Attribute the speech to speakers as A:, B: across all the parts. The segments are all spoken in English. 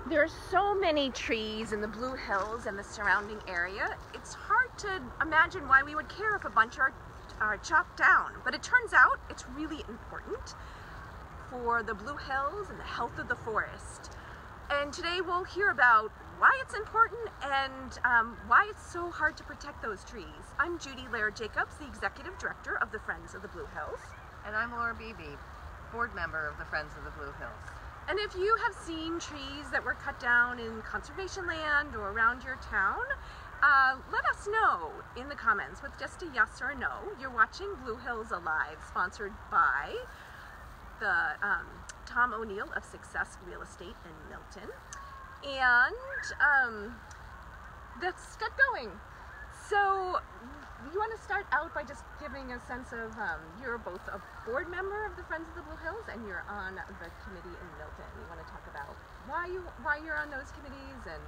A: There are so many trees in the Blue Hills and the surrounding area. It's hard to imagine why we would care if a bunch are chopped down, but it turns out it's really important for the Blue Hills and the health of the forest. And today we'll hear about why it's important and why it's so hard to protect those trees. I'm Judy Laird-Jacobs, the Executive Director of the Friends of the Blue Hills.
B: And I'm Laura Beebe, Board Member of the Friends of the Blue Hills.
A: And if you have seen trees that were cut down in conservation land or around your town, let us know in the comments with just a yes or a no. You're watching Blue Hills Alive, sponsored by the Tom O'Neill of Success Real Estate in Milton. And let's get going. So you want to start out by just giving a sense of, you're both a board member of the Friends of the Blue Hills and you're on the committee in Milton. You want to talk about why you're on those committees and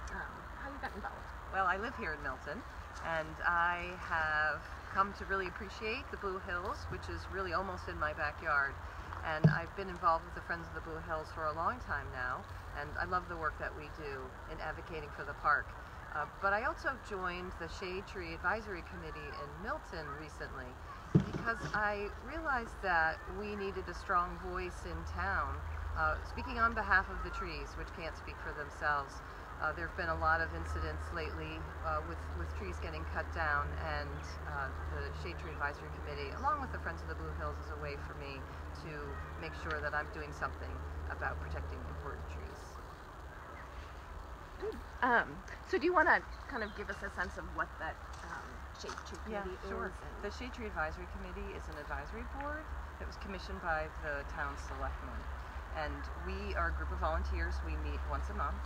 A: how you got involved.
B: Well, I live here in Milton and I have come to really appreciate the Blue Hills, which is really almost in my backyard. And I've been involved with the Friends of the Blue Hills for a long time now, and I love the work that we do in advocating for the park. But I also joined the Shade Tree Advisory Committee in Milton recently because I realized that we needed a strong voice in town, speaking on behalf of the trees, which can't speak for themselves. There have been a lot of incidents lately with trees getting cut down, and the Shade Tree Advisory Committee, along with the Friends of the Blue Hills, is a way for me to make sure that I'm doing something about protecting important trees.
A: So do you want to kind of give us a sense of what that Shade Tree Committee
B: is? The Shade Tree Advisory Committee is an advisory board that was commissioned by the town selectmen. And we are a group of volunteers. We meet once a month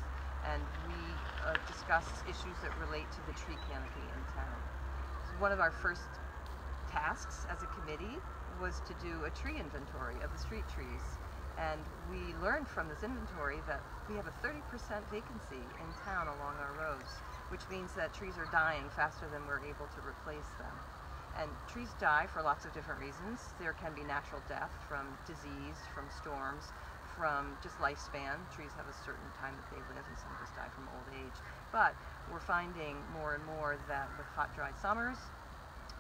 B: and we discuss issues that relate to the tree canopy in town. So one of our first tasks as a committee was to do a tree inventory of the street trees. And we learned from this inventory that we have a 30% vacancy in town along our roads, which means that trees are dying faster than we're able to replace them. And trees die for lots of different reasons. There can be natural death from disease, from storms, from just lifespan. Trees have a certain time that they live, and some just die from old age. But we're finding more and more that with hot, dry summers,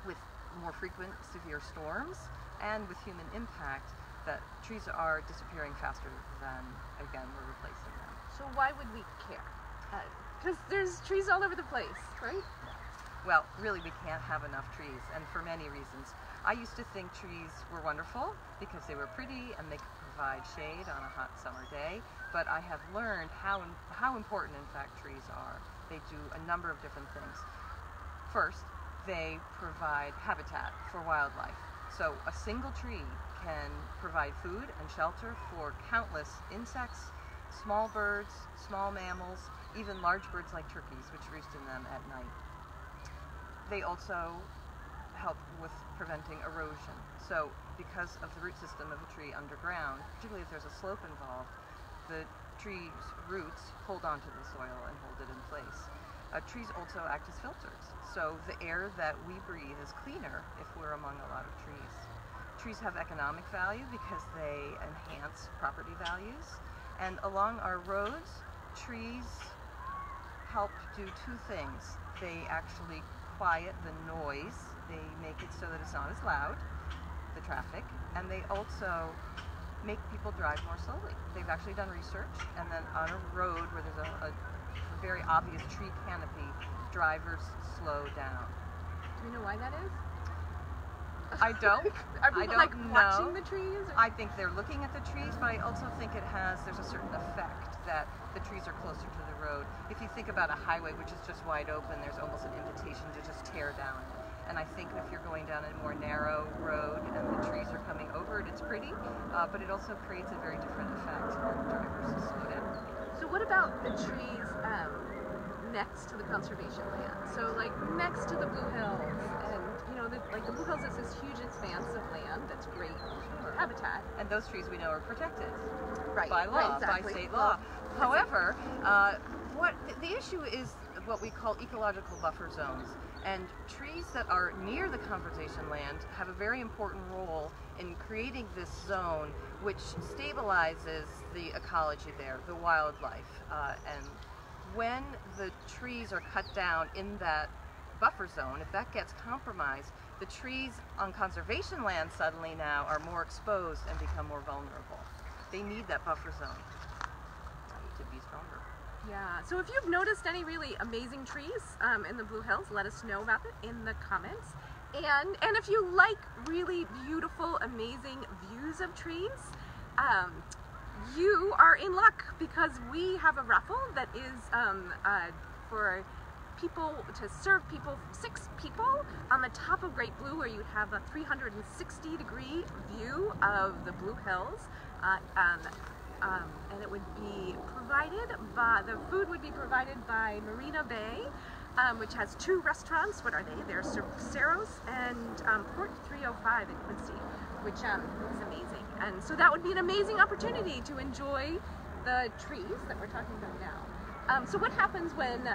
B: with more frequent severe storms, and with human impact, that trees are disappearing faster than, again, we're replacing them.
A: So why would we care? Because there's trees all over the place, right?
B: Well, really, we can't have enough trees, and for many reasons. I used to think trees were wonderful because they were pretty and they could provide shade on a hot summer day, but I have learned how important, in fact, trees are. They do a number of different things. First, they provide habitat for wildlife. So a single tree can provide food and shelter for countless insects, small birds, small mammals, even large birds like turkeys, which roost in them at night. They also help with preventing erosion. So because of the root system of a tree underground, particularly if there's a slope involved, the tree's roots hold onto the soil and hold it in place. Trees also act as filters. So the air that we breathe is cleaner if we're among a lot of trees. Trees have economic value because they enhance property values. And along our roads, trees help do two things. They actually quiet the noise. They make it so that it's not as loud, the traffic, and they also make people drive more slowly. They've actually done research, and then on a road where there's a very obvious tree canopy, drivers slow down.
A: Do you know why that is?
B: I don't.
A: Are people
B: I don't
A: like
B: know.
A: watching the trees? Or?
B: I think they're looking at the trees, but I also think there's a certain effect that the trees are closer to the road. If you think about a highway which is just wide open, there's almost an invitation to just tear down it. And I think if you're going down a more narrow road and the trees are coming over it, it's pretty, but it also creates a very different effect on drivers to slow down.
A: So what about the trees next to the conservation land? So like next to the Blue Hills, and you know, the Blue Hills is this huge expanse of land that's great for habitat.
B: And those trees we know are protected
A: by
B: law,
A: exactly.
B: by state law. However, the issue is what we call ecological buffer zones. And trees that are near the conservation land have a very important role in creating this zone which stabilizes the ecology there, the wildlife. And when the trees are cut down in that buffer zone, if that gets compromised, the trees on conservation land suddenly now are more exposed and become more vulnerable. They need that buffer zone to be stronger.
A: Yeah, so if you've noticed any really amazing trees in the Blue Hills, let us know about it in the comments. And if you like really beautiful, amazing views of trees, you are in luck, because we have a raffle that is for people, to serve people, 6 people on the top of Great Blue, where you have a 360-degree view of the Blue Hills. And it would be provided by, the food would be provided by Marina Bay, which has 2 restaurants. What are they? They're Cerros and Port 305 in Quincy, which is amazing. And so that would be an amazing opportunity to enjoy the trees that we're talking about now. So what happens when,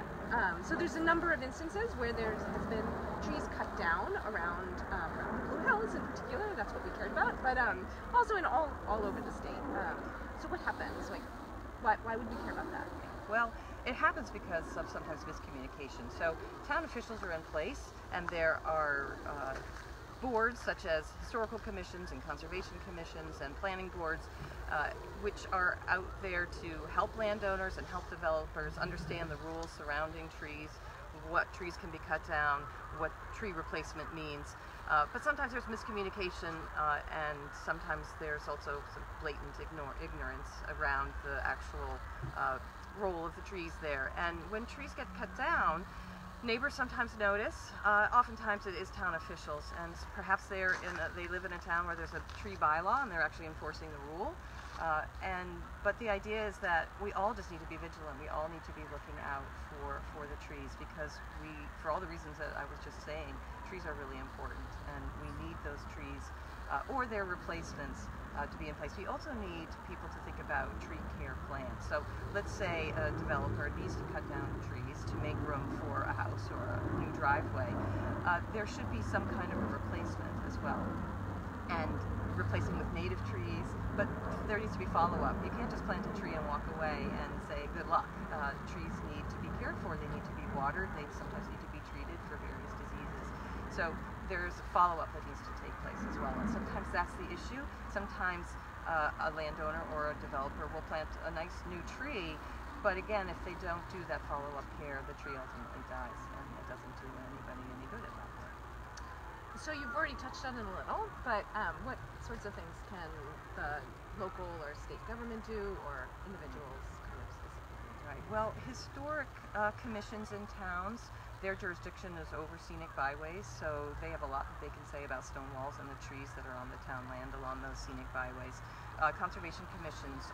A: so there's a number of instances where there has been trees cut down around Blue Hills in particular, that's what we cared about, but also in all over the state. So what happens? Like, why would we care about that?
B: Well, it happens because of sometimes miscommunication. So town officials are in place, and there are boards such as historical commissions and conservation commissions and planning boards, which are out there to help landowners and help developers understand the rules surrounding trees, what trees can be cut down, what tree replacement means. But sometimes there's miscommunication, and sometimes there's also some blatant ignorance around the actual role of the trees there. And when trees get cut down, neighbors sometimes notice. Oftentimes it is town officials, and perhaps they live in a town where there's a tree bylaw and they're actually enforcing the rule. But the idea is that we all just need to be vigilant. We all need to be looking out for the trees, because for all the reasons that I was just saying, trees are really important, and we need those trees or their replacements to be in place. We also need people to think about tree care plans. So let's say a developer needs to cut down trees to make room for a house or a new driveway. There should be some kind of a replacement as well, and replacing with native trees, but there needs to be follow-up. You can't just plant a tree and walk away and say good luck. Trees need to be cared for, they need to be watered, they sometimes need to be treated for various diseases. So there's a follow-up that needs to take place as well, and sometimes that's the issue. Sometimes a landowner or a developer will plant a nice new tree, but again, if they don't do that follow-up care, the tree ultimately dies, and it doesn't do anybody any good at that point.
A: So you've already touched on it a little, but what sorts of things can the local or state government do, or individuals kind of specifically?
B: Right. Well, historic commissions in towns, their jurisdiction is over scenic byways, so they have a lot that they can say about stone walls and the trees that are on the town land along those scenic byways. Conservation commissions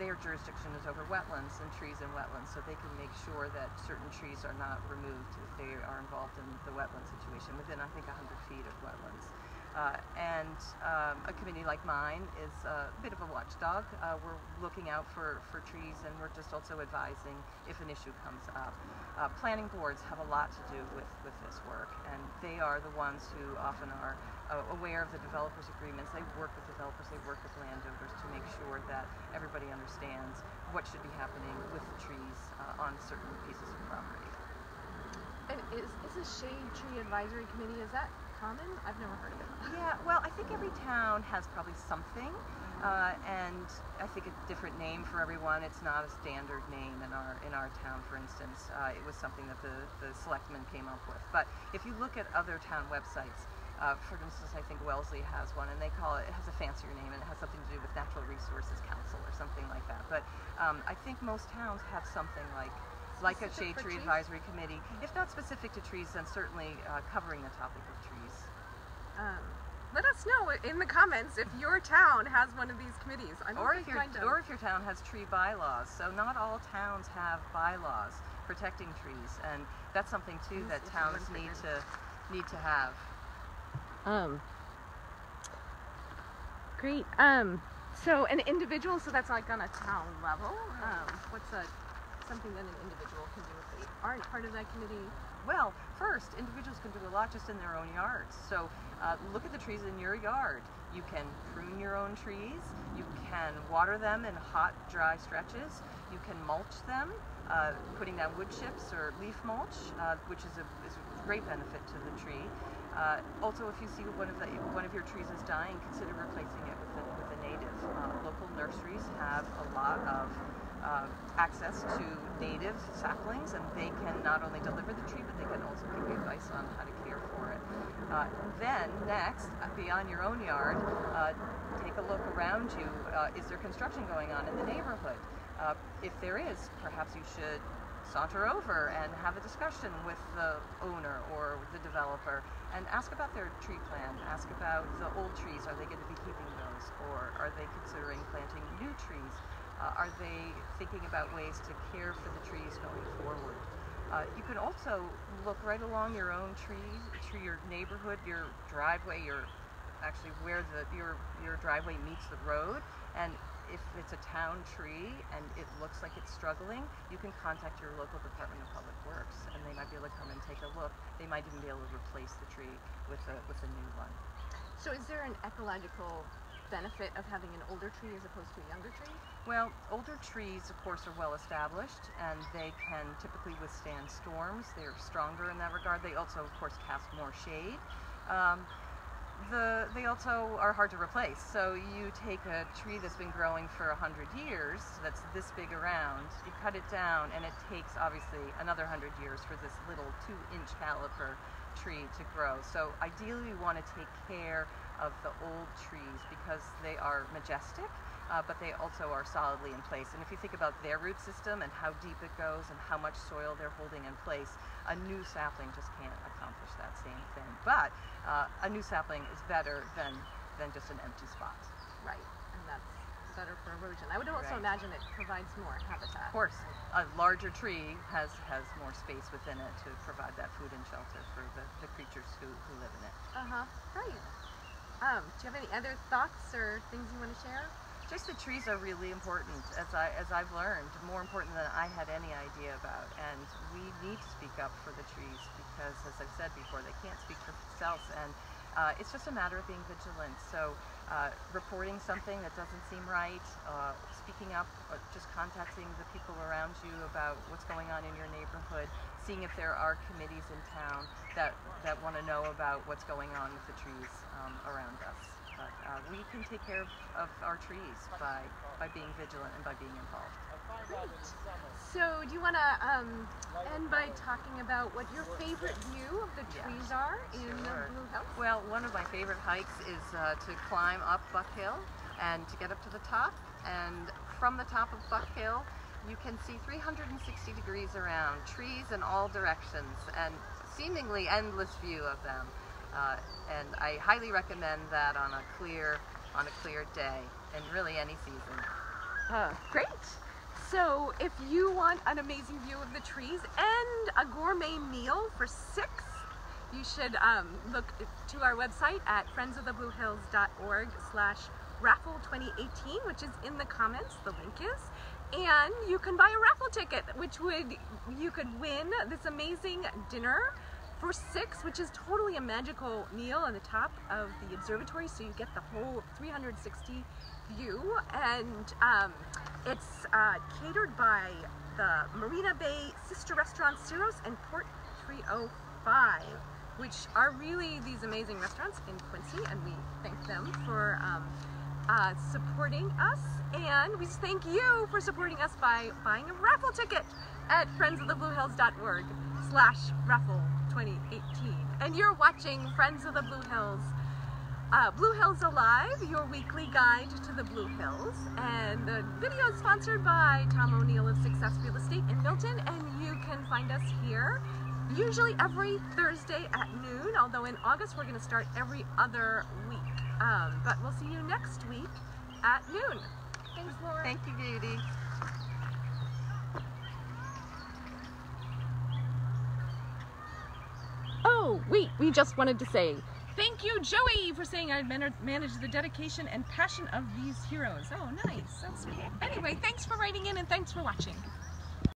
B: their jurisdiction is over wetlands and trees in wetlands, so they can make sure that certain trees are not removed if they are involved in the wetland situation within, I think, 100 feet of wetlands. A committee like mine is a bit of a watchdog. We're looking out for trees, and we're just also advising if an issue comes up. Planning boards have a lot to do with this work, and they are the ones who often are aware of the developers' agreements. They work with developers, they work with landowners to make sure that everybody understands what should be happening with the trees on certain pieces of property.
A: And is a shade tree advisory committee, is that common? I've never heard of it.
B: Yeah, well, I think every town has probably something, and I think a different name for everyone. It's not a standard name in our town, for instance. It was something that the selectmen came up with. But if you look at other town websites, for instance, I think Wellesley has one, and it has a fancier name, and it has something to do with Natural Resources Council or something like that. But I think most towns have something like a shade tree advisory committee, if not specific to trees, then certainly covering the topic of trees.
A: Let us know in the comments if your town has one of these committees.
B: Or if your town has tree bylaws. So not all towns have bylaws protecting trees, and that's something too that towns need to have.
A: Great. So an individual, so that's like on a town level. What's something that an individual can do if they aren't part of that committee?
B: Well, first, individuals can do a lot just in their own yards. So look at the trees in your yard. You can prune your own trees. You can water them in hot, dry stretches. You can mulch them, putting down wood chips or leaf mulch, which is a great benefit to the tree. Also, if you see one of your trees is dying, consider replacing it with a native. Local nurseries have a lot of access to native saplings, and they can not only deliver the tree, but they can also give you advice on how to care for it. Then next, beyond your own yard, take a look around you. Is there construction going on in the neighborhood? If there is, perhaps you should saunter over and have a discussion with the owner or the developer and ask about their tree plan. Ask about the old trees. Are they going to be keeping those, or are they considering planting new trees? Are they thinking about ways to care for the trees going forward? You can also look right along your own your neighborhood, your driveway, actually where your driveway meets the road, and if it's a town tree and it looks like it's struggling, you can contact your local Department of Public Works, and they might be able to come and take a look. They might even be able to replace the tree with a new one.
A: So is there an ecological benefit of having an older tree as opposed to a younger tree?
B: Well, older trees, of course, are well established, and they can typically withstand storms. They're stronger in that regard. They also, of course, cast more shade. They also are hard to replace. So you take a tree that's been growing for 100 years, that's this big around, you cut it down, and it takes obviously another 100 years for this little 2-inch caliper tree to grow. So ideally we want to take care of the old trees because they are majestic, but they also are solidly in place. And if you think about their root system and how deep it goes and how much soil they're holding in place, a new sapling just can't accomplish that same thing. But a new sapling is better than just an empty spot.
A: Right, and that's better for erosion. I would also
B: Right.
A: imagine it provides more habitat.
B: Of course, a larger tree has more space within it to provide that food and shelter for the creatures who live in it.
A: Great. Do you have any other thoughts or things you want to share?
B: Just that trees are really important, as I've learned, more important than I had any idea about. And we need to speak up for the trees because, as I've said before, they can't speak for themselves. And it's just a matter of being vigilant. So reporting something that doesn't seem right, speaking up, just contacting the people around you about what's going on in your neighborhood, seeing if there are committees in town that want to know about what's going on with the trees around us. But we can take care of our trees by being vigilant and by being involved.
A: Great. So do you want to end by talking about what your favorite view of the trees are in the Blue Hills?
B: Well, one of my favorite hikes is to climb up Buck Hill and to get up to the top. And from the top of Buck Hill, you can see 360 degrees around, trees in all directions, and seemingly endless view of them. And I highly recommend that on a clear day, and really any season.
A: Great. So if you want an amazing view of the trees and a gourmet meal for 6, you should look to our website at friendsofthebluehills.org/raffle2018, which is in the comments, the link is. And you can buy a raffle ticket, you could win this amazing dinner for 6, which is totally a magical meal on the top of the observatory, so you get the whole 360 view. And it's catered by the Marina Bay Sister Restaurant Ciros and Port 305, which are really these amazing restaurants in Quincy, and we thank them for supporting us. And we thank you for supporting us by buying a raffle ticket at friendsofthebluehills.org/raffle2018. And you're watching Friends of the Blue Hills, Blue Hills Alive, your weekly guide to the Blue Hills. And the video is sponsored by Tom O'Neill of Success Real Estate in Milton, and you can find us here usually every Thursday at noon, although in August we're going to start every other week. But we'll see you next week at noon. Thanks, Laura.
B: Thank you, Judy.
A: Oh, wait, we just wanted to say thank you, Joey, for saying I'd manage the dedication and passion of these heroes. Oh, nice. That's cool. Anyway, thanks for writing in and thanks for watching.